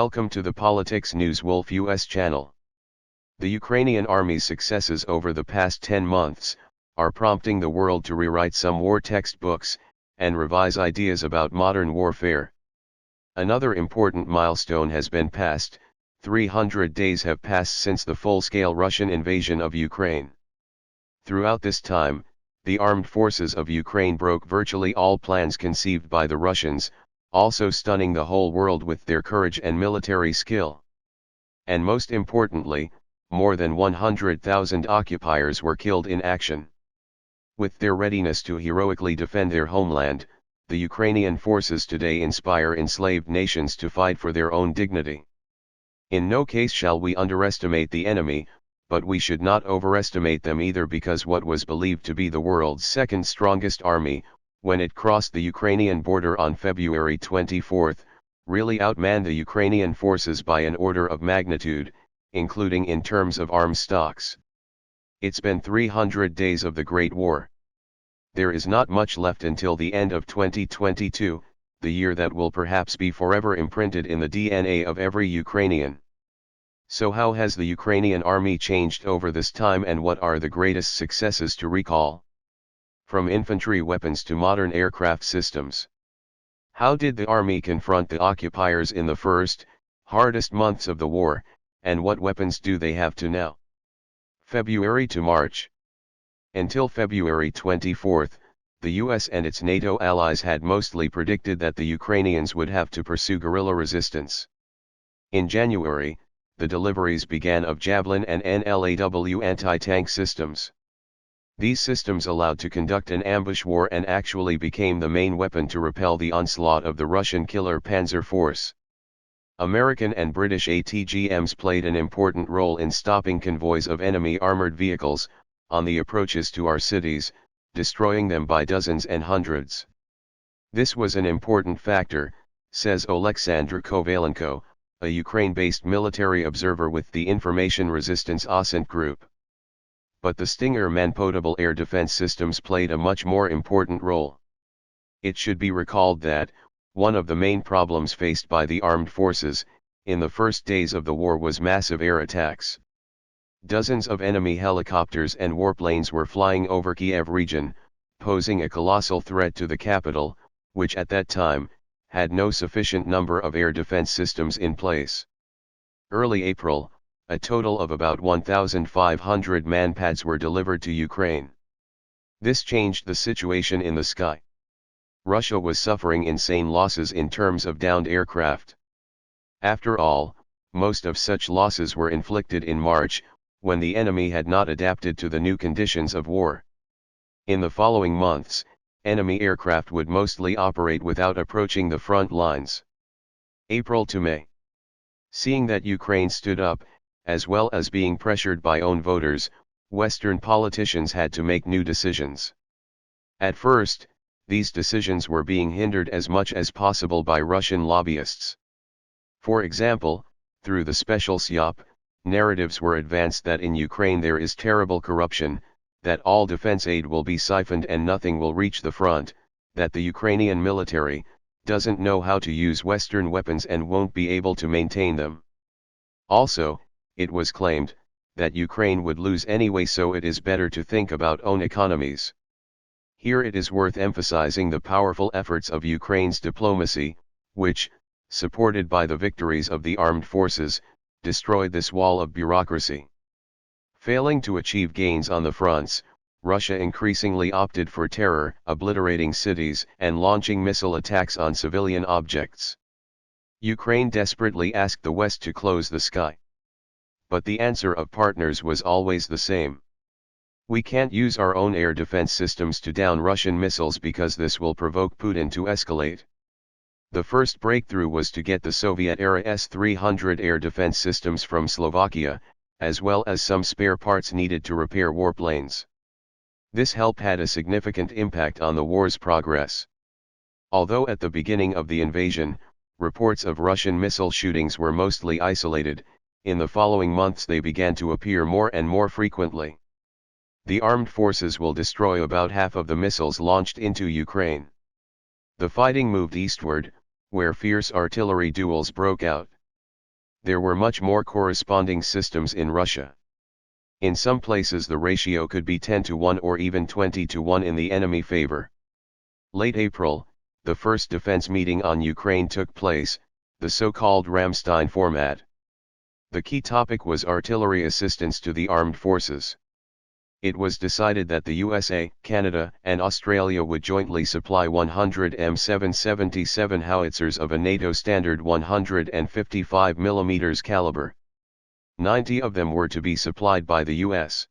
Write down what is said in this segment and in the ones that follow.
Welcome to the Politics News Wolf US channel. The Ukrainian army's successes over the past 10 months are prompting the world to rewrite some war textbooks and revise ideas about modern warfare. Another important milestone has been passed. 300 days have passed since the full-scale Russian invasion of Ukraine. Throughout this time, the armed forces of Ukraine broke virtually all plans conceived by the Russians, also stunning the whole world with their courage and military skill. And most importantly, more than 100,000 occupiers were killed in action. With their readiness to heroically defend their homeland, the Ukrainian forces today inspire enslaved nations to fight for their own dignity. In no case shall we underestimate the enemy, but we should not overestimate them either, because what was believed to be the world's second strongest army, when it crossed the Ukrainian border on February 24, really outmanned the Ukrainian forces by an order of magnitude, including in terms of arms stocks. It's been 300 days of the Great War. There is not much left until the end of 2022, the year that will perhaps be forever imprinted in the DNA of every Ukrainian. So how has the Ukrainian army changed over this time, and what are the greatest successes to recall? From infantry weapons to modern aircraft systems. How did the army confront the occupiers in the first, hardest months of the war, and what weapons do they have to now? February to March. Until February 24, the US and its NATO allies had mostly predicted that the Ukrainians would have to pursue guerrilla resistance. In January, the deliveries began of Javelin and NLAW anti-tank systems. These systems allowed to conduct an ambush war and actually became the main weapon to repel the onslaught of the Russian killer Panzer Force. American and British ATGMs played an important role in stopping convoys of enemy armored vehicles on the approaches to our cities, destroying them by dozens and hundreds. This was an important factor, says Oleksandr Kovalenko, a Ukraine-based military observer with the Information Resistance Ascent Group. But the Stinger man-potable air defense systems played a much more important role. It should be recalled that, one of the main problems faced by the armed forces, in the first days of the war, was massive air attacks. Dozens of enemy helicopters and warplanes were flying over Kiev region, posing a colossal threat to the capital, which at that time, had no sufficient number of air defense systems in place. Early April, a total of about 1,500 manpads were delivered to Ukraine. This changed the situation in the sky. Russia was suffering insane losses in terms of downed aircraft. After all, most of such losses were inflicted in March, when the enemy had not adapted to the new conditions of war. In the following months, enemy aircraft would mostly operate without approaching the front lines. April to May. Seeing that Ukraine stood up, as well as being pressured by own voters, Western politicians had to make new decisions. At first, these decisions were being hindered as much as possible by Russian lobbyists. For example, through the special SYOP, narratives were advanced that in Ukraine there is terrible corruption, that all defense aid will be siphoned and nothing will reach the front, that the Ukrainian military doesn't know how to use Western weapons and won't be able to maintain them. Also, it was claimed that Ukraine would lose anyway, so it is better to think about own economies. Here it is worth emphasizing the powerful efforts of Ukraine's diplomacy, which, supported by the victories of the armed forces, destroyed this wall of bureaucracy. Failing to achieve gains on the fronts, Russia increasingly opted for terror, obliterating cities and launching missile attacks on civilian objects. Ukraine desperately asked the West to close the sky. But the answer of partners was always the same. We can't use our own air defense systems to down Russian missiles because this will provoke Putin to escalate. The first breakthrough was to get the Soviet-era S-300 air defense systems from Slovakia, as well as some spare parts needed to repair warplanes. This help had a significant impact on the war's progress. Although at the beginning of the invasion, reports of Russian missile shootings were mostly isolated, in the following months they began to appear more and more frequently. The armed forces will destroy about half of the missiles launched into Ukraine. The fighting moved eastward, where fierce artillery duels broke out. There were much more corresponding systems in Russia. In some places the ratio could be 10 to 1 or even 20 to 1 in the enemy favor. Late April, the first defense meeting on Ukraine took place, the so-called Ramstein format. The key topic was artillery assistance to the armed forces. It was decided that the USA, Canada, and Australia would jointly supply 100 M777 howitzers of a NATO standard 155 mm caliber. 90 of them were to be supplied by the US.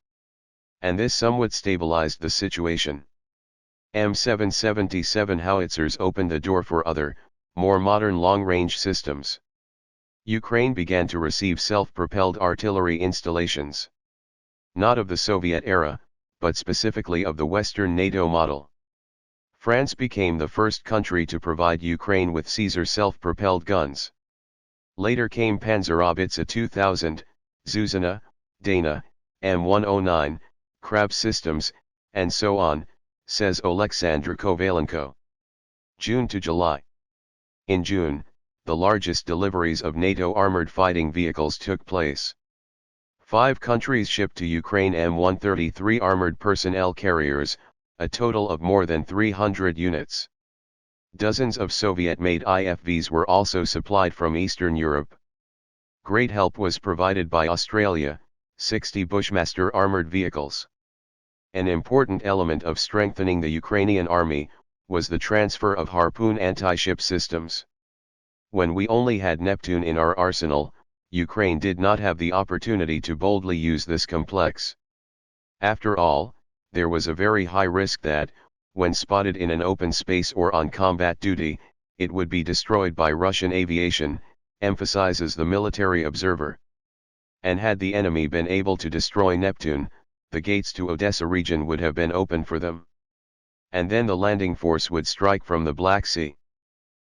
And this somewhat stabilized the situation. M777 howitzers opened the door for other, more modern long-range systems. Ukraine began to receive self-propelled artillery installations. Not of the Soviet era, but specifically of the Western NATO model. France became the first country to provide Ukraine with Caesar self-propelled guns. Later came Panzerhaubitze 2000, Zuzana, Dana, M109, Krab systems, and so on, says Oleksandr Kovalenko. June to July. In June, the largest deliveries of NATO armored fighting vehicles took place. 5 countries shipped to Ukraine M133 armored personnel carriers, a total of more than 300 units. Dozens of Soviet-made IFVs were also supplied from Eastern Europe. Great help was provided by Australia, 60 Bushmaster armored vehicles. An important element of strengthening the Ukrainian army was the transfer of Harpoon anti-ship systems. When we only had Neptune in our arsenal, Ukraine did not have the opportunity to boldly use this complex. After all, there was a very high risk that, when spotted in an open space or on combat duty, it would be destroyed by Russian aviation, emphasizes the military observer. And had the enemy been able to destroy Neptune, the gates to Odessa region would have been open for them. And then the landing force would strike from the Black Sea.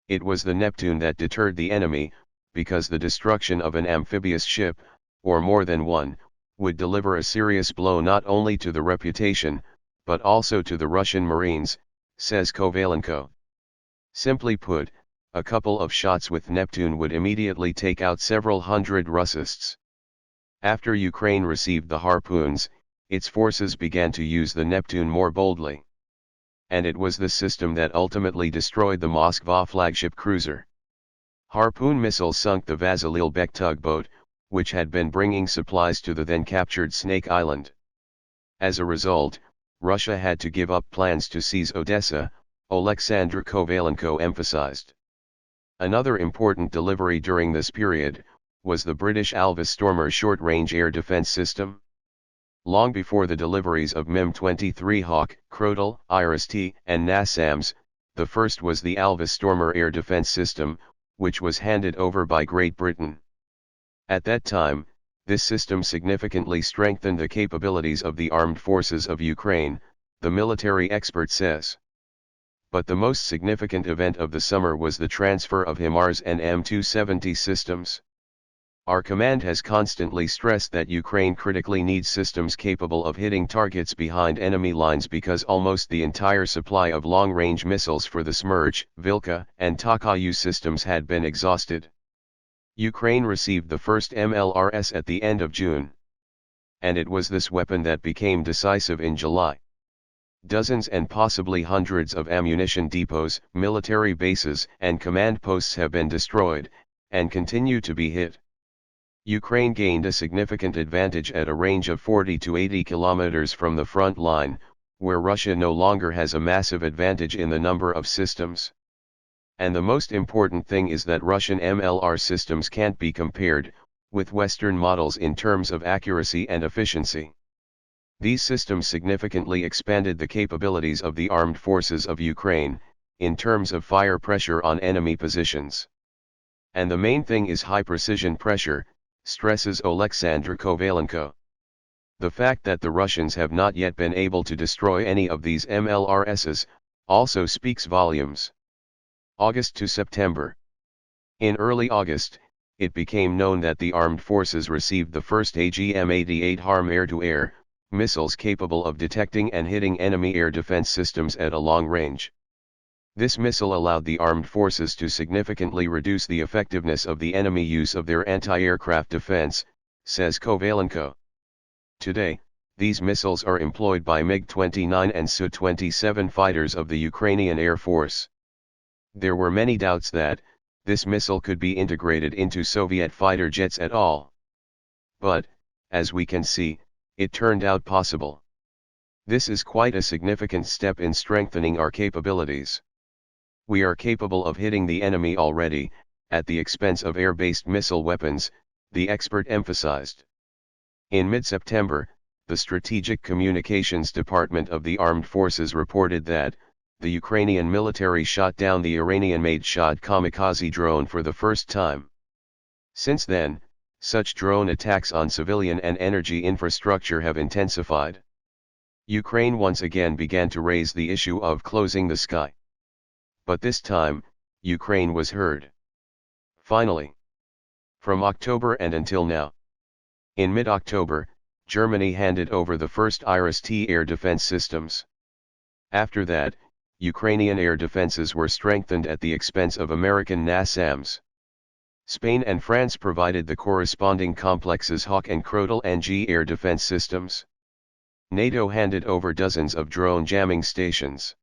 It was the Neptune that deterred the enemy, because the destruction of an amphibious ship, or more than one, would deliver a serious blow not only to the reputation, but also to the Russian Marines, says Kovalenko. Simply put, a couple of shots with Neptune would immediately take out several hundred Russists. After Ukraine received the Harpoons, its forces began to use the Neptune more boldly. And it was this system that ultimately destroyed the Moskva flagship cruiser. Harpoon missiles sunk the Vasilil Bek tugboat, which had been bringing supplies to the then captured Snake Island. As a result, Russia had to give up plans to seize Odessa, Oleksandr Kovalenko emphasized. Another important delivery during this period was the British Alva Stormer short-range air defense system. Long before the deliveries of MiM-23 Hawk, Krotal, Iris-T, and NASAMS, the first was the Alva Stormer air defense system, which was handed over by Great Britain. At that time, this system significantly strengthened the capabilities of the armed forces of Ukraine, the military expert says. But the most significant event of the summer was the transfer of HIMARS and M270 systems. Our command has constantly stressed that Ukraine critically needs systems capable of hitting targets behind enemy lines because almost the entire supply of long-range missiles for the Smerch, Vilka, and Takayu systems had been exhausted. Ukraine received the first MLRS at the end of June. And it was this weapon that became decisive in July. Dozens and possibly hundreds of ammunition depots, military bases, and command posts have been destroyed, and continue to be hit. Ukraine gained a significant advantage at a range of 40 to 80 kilometers from the front line, where Russia no longer has a massive advantage in the number of systems. And the most important thing is that Russian MLR systems can't be compared with Western models in terms of accuracy and efficiency. These systems significantly expanded the capabilities of the armed forces of Ukraine, in terms of fire pressure on enemy positions. And the main thing is high precision pressure, stresses Oleksandr Kovalenko. The fact that the Russians have not yet been able to destroy any of these MLRSs, also speaks volumes. August to September. In early August, it became known that the armed forces received the first AGM-88 HARM air-to-air missiles capable of detecting and hitting enemy air defense systems at a long range. This missile allowed the armed forces to significantly reduce the effectiveness of the enemy use of their anti-aircraft defense, says Kovalenko. Today, these missiles are employed by MiG-29 and Su-27 fighters of the Ukrainian Air Force. There were many doubts that this missile could be integrated into Soviet fighter jets at all. But, as we can see, it turned out possible. This is quite a significant step in strengthening our capabilities. We are capable of hitting the enemy already, at the expense of air-based missile weapons, the expert emphasized. In mid-September, the Strategic Communications Department of the Armed Forces reported that the Ukrainian military shot down the Iranian-made Shahd kamikaze drone for the first time. Since then, such drone attacks on civilian and energy infrastructure have intensified. Ukraine once again began to raise the issue of closing the sky. But this time, Ukraine was heard. Finally. From October and until now. In mid-October, Germany handed over the first Iris-T air defense systems. After that, Ukrainian air defenses were strengthened at the expense of American NASAMS. Spain and France provided the corresponding complexes Hawk and Krotal NG air defense systems. NATO handed over dozens of drone jamming stations.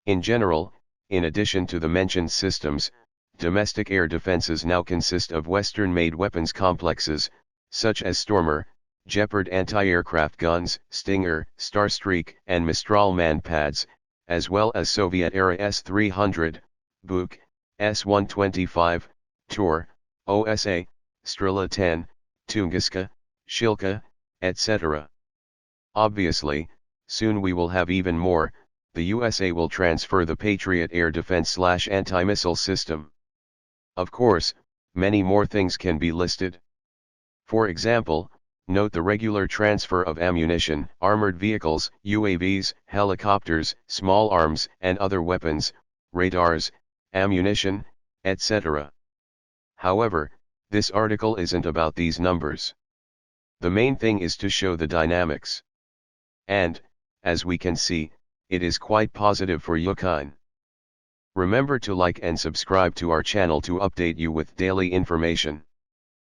In general, in addition to the mentioned systems, domestic air defenses now consist of Western-made weapons complexes, such as Stormer, Gepard anti-aircraft guns, Stinger, Starstreak and Mistral manpads, as well as Soviet-era S-300, Buk, S-125, Tor, OSA, Strela 10, Tunguska, Shilka, etc. Obviously, soon we will have even more. The USA will transfer the Patriot air defense/anti-missile system. Of course, many more things can be listed. For example, note the regular transfer of ammunition, armored vehicles, UAVs, helicopters, small arms and other weapons, radars, ammunition, etc. However, this article isn't about these numbers. The main thing is to show the dynamics. And, as we can see, it is quite positive for Ukraine. Remember to like and subscribe to our channel to update you with daily information.